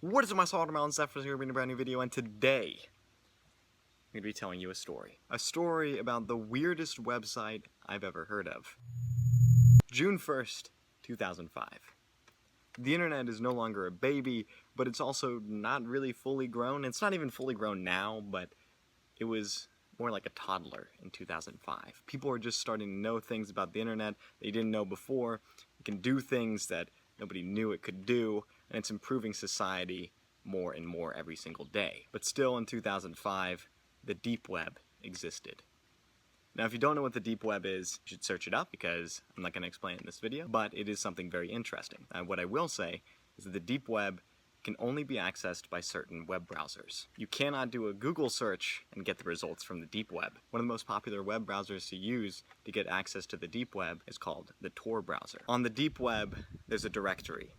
What is up, my watermelon Fmressel here, bringing a brand new video, and today I'm going to be telling you a story. A story about the weirdest website I've ever heard of. June 1st, 2005. The internet is no longer a baby, but it's also not really fully grown. It's not even fully grown now, but it was more like a toddler in 2005. People are just starting to know things about the internet they didn't know before. It can do things that nobody knew it could do, and it's improving society more and more every single day. But still, in 2005, the deep web existed. Now, if you don't know what the deep web is, you should search it up, because I'm not going to explain it in this video, but it is something very interesting. And what I will say is that the deep web can only be accessed by certain web browsers. You cannot do a Google search and get the results from the deep web. One of the most popular web browsers to use to get access to the deep web is called the Tor browser. On the deep web, there's a directory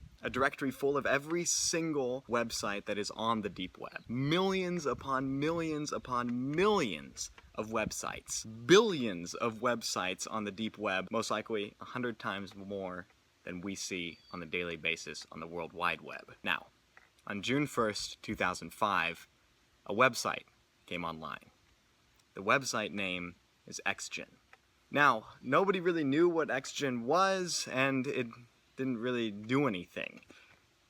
full of every single website that is on the deep web. Millions upon millions upon millions of websites. Billions of websites on the deep web, most likely 100 times more than we see on a daily basis on the World Wide Web. Now, on June 1st, 2005, a website came online. The website name is XGen. Now, nobody really knew what XGen was, and it didn't really do anything.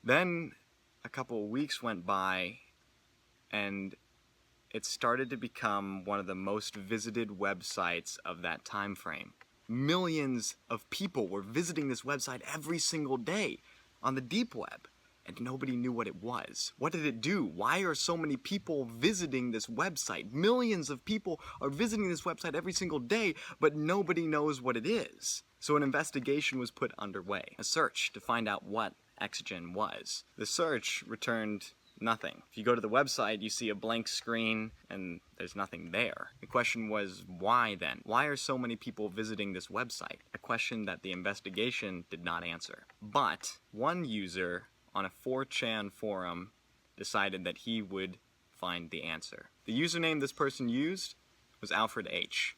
Then a couple of weeks went by, and it started to become one of the most visited websites of that time frame. Millions of people were visiting this website every single day on the deep web, and nobody knew what it was. What did it do? Why are so many people visiting this website? Millions of people are visiting this website every single day, but nobody knows what it is. So an investigation was put underway, a search to find out what XGen was. The search returned nothing. If you go to the website, you see a blank screen and there's nothing there. The question was, why then? Why are so many people visiting this website? A question that the investigation did not answer. But one user on a 4chan forum decided that he would find the answer. The username this person used was Alfred H.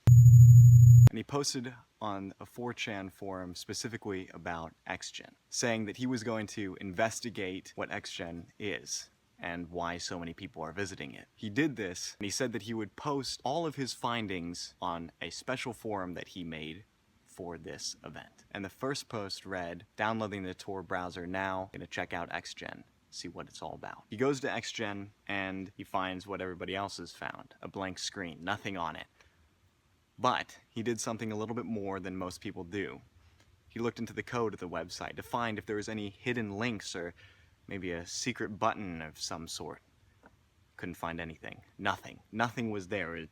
And he posted on a 4chan forum specifically about XGen, saying that he was going to investigate what XGen is and why so many people are visiting it. He did this, and he said that he would post all of his findings on a special forum that he made for this event. And the first post read, downloading the Tor browser now, gonna check out XGen, see what it's all about. He goes to XGen and he finds what everybody else has found, a blank screen, nothing on it. But he did something a little bit more than most people do. He looked into the code of the website to find if there was any hidden links or maybe a secret button of some sort. Couldn't find anything. Nothing. Nothing was there. It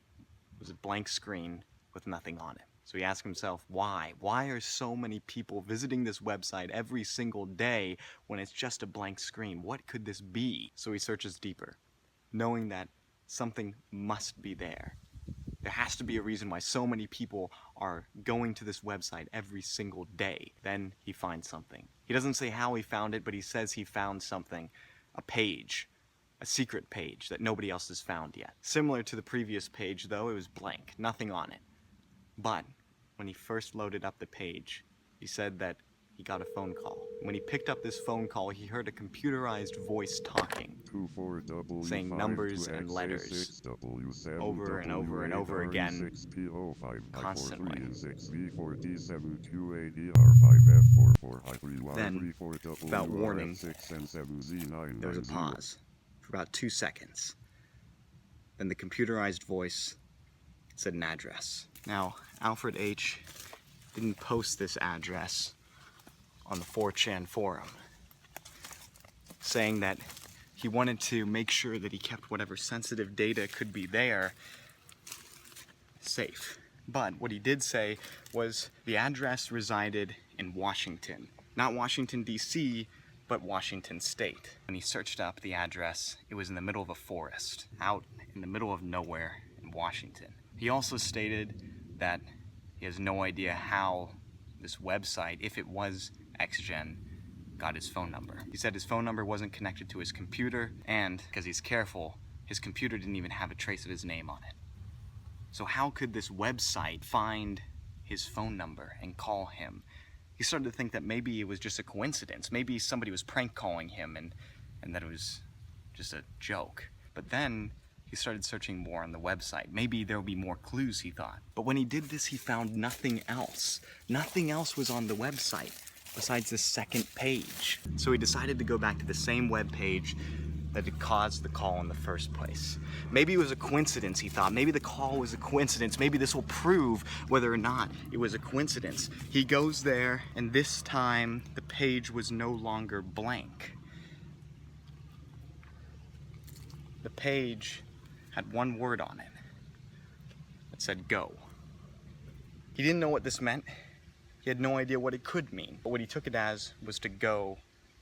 was a blank screen with nothing on it. So he asked himself, why? Why are so many people visiting this website every single day when it's just a blank screen? What could this be? So he searches deeper, knowing that something must be there. There has to be a reason why so many people are going to this website every single day. Then he finds something. He doesn't say how he found it, but he says he found something. A page. A secret page that nobody else has found yet. Similar to the previous page, though, it was blank. Nothing on it. But when he first loaded up the page, he said that he got a phone call. When he picked up this phone call, he heard a computerized voice talking, saying numbers and letters over and over and over again, constantly. Then, without warning, there was a pause for about 2 seconds. Then the computerized voice said an address. Now, Alfred H. didn't post this address on the 4chan forum, saying that he wanted to make sure that he kept whatever sensitive data could be there safe. But what he did say was the address resided in Washington. Not Washington, D.C., but Washington State. When he searched up the address, it was in the middle of a forest, out in the middle of nowhere in Washington. He also stated that he has no idea how this website, if it was XGen, got his phone number. He said his phone number wasn't connected to his computer, and, because he's careful, his computer didn't even have a trace of his name on it. So how could this website find his phone number and call him? He started to think that maybe it was just a coincidence. Maybe somebody was prank calling him and that it was just a joke. But then he started searching more on the website. Maybe there'll be more clues, he thought. But when he did this, he found nothing else. Nothing else was on the website besides this second page. So he decided to go back to the same web page that had caused the call in the first place. Maybe it was a coincidence, he thought. Maybe the call was a coincidence. Maybe this will prove whether or not it was a coincidence. He goes there, and this time the page was no longer blank. The page had one word on it. It said go. He didn't know what this meant. He had no idea what it could mean, but what he took it as was to go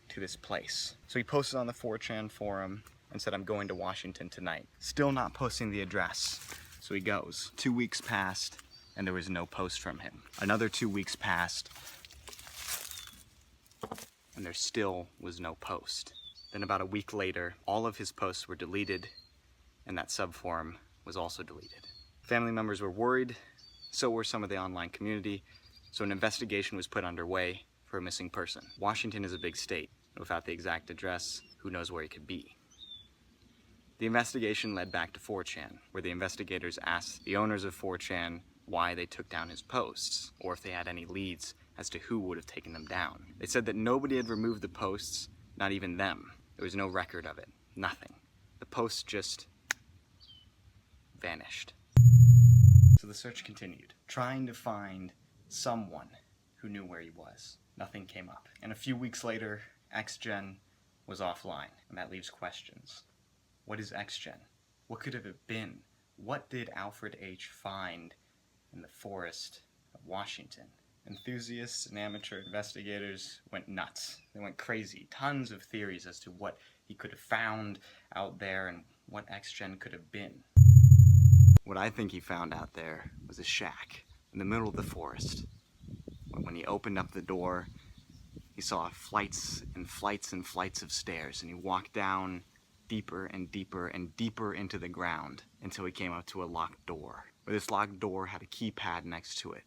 to this place. So he posted on the 4chan forum and said, "I'm going to Washington tonight." Still not posting the address. So he goes. 2 weeks passed and there was no post from him. Another 2 weeks passed and there still was no post. Then about a week later, all of his posts were deleted and that subforum was also deleted. Family members were worried, so were some of the online community, so an investigation was put underway for a missing person. Washington is a big state. Without the exact address, who knows where he could be? The investigation led back to 4chan, where the investigators asked the owners of 4chan why they took down his posts, or if they had any leads as to who would have taken them down. They said that nobody had removed the posts, not even them. There was no record of it, nothing. The posts just vanished. So the search continued, trying to find someone who knew where he was. Nothing came up. And a few weeks later, XGen was offline, and that leaves questions. What is XGen? What could it have been? What did Alfred H. find in the forest of Washington? Enthusiasts and amateur investigators went nuts. They went crazy. Tons of theories as to what he could have found out there and what XGen could have been. What I think he found out there was a shack in the middle of the forest. When he opened up the door, he saw flights and flights and flights of stairs, and he walked down deeper and deeper and deeper into the ground until he came up to a locked door. Where this locked door had a keypad next to it.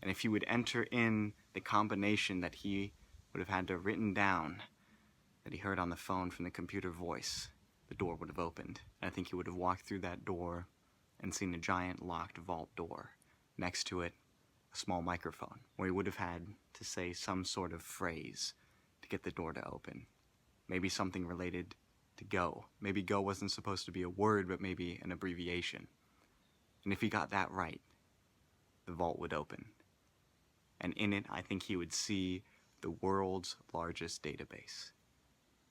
And if he would enter in the combination that he would have had to have written down, that he heard on the phone from the computer voice, the door would have opened. And I think he would have walked through that door and seen a giant locked vault door. Next to it, a small microphone, where he would have had to say some sort of phrase to get the door to open. Maybe something related to go. Maybe go wasn't supposed to be a word, but maybe an abbreviation. And if he got that right, the vault would open. And in it, I think he would see the world's largest database,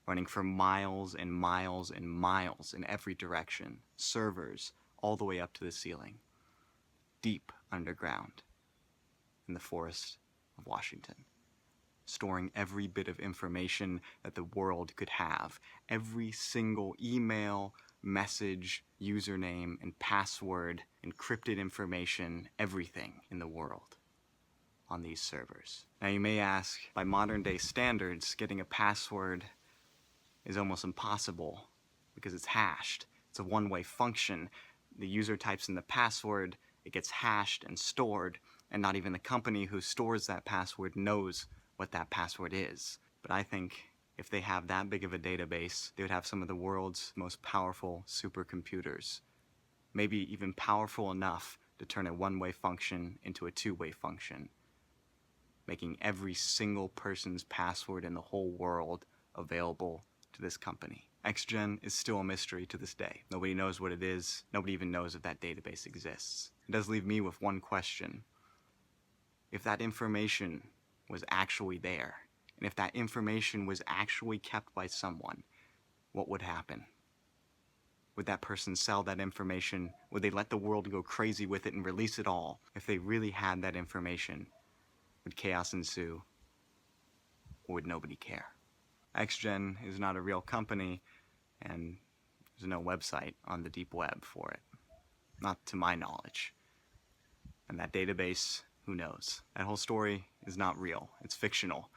running for miles and miles and miles in every direction, servers all the way up to the ceiling, deep underground in the forest of Washington, storing every bit of information that the world could have, every single email, message, username, and password, encrypted information, everything in the world on these servers. Now you may ask, by modern day standards, getting a password is almost impossible because it's hashed. It's a one-way function. The user types in the password, it gets hashed and stored, and not even the company who stores that password knows what that password is. But I think if they have that big of a database, they would have some of the world's most powerful supercomputers. Maybe even powerful enough to turn a one-way function into a two-way function, making every single person's password in the whole world available to this company. XGen is still a mystery to this day. Nobody knows what it is. Nobody even knows if that database exists. It does leave me with one question. If that information was actually there, and if that information was actually kept by someone, what would happen? Would that person sell that information? Would they let the world go crazy with it and release it all? If they really had that information, would chaos ensue? Or would nobody care? XGen is not a real company, and there's no website on the deep web for it. Not to my knowledge. And that database, who knows? That whole story is not real. It's fictional.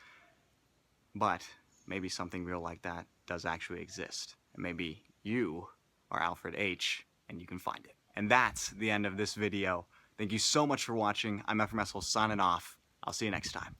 But maybe something real like that does actually exist. And maybe you are Alfred H, and you can find it. And that's the end of this video. Thank you so much for watching. I'm Fmressel signing off. I'll see you next time.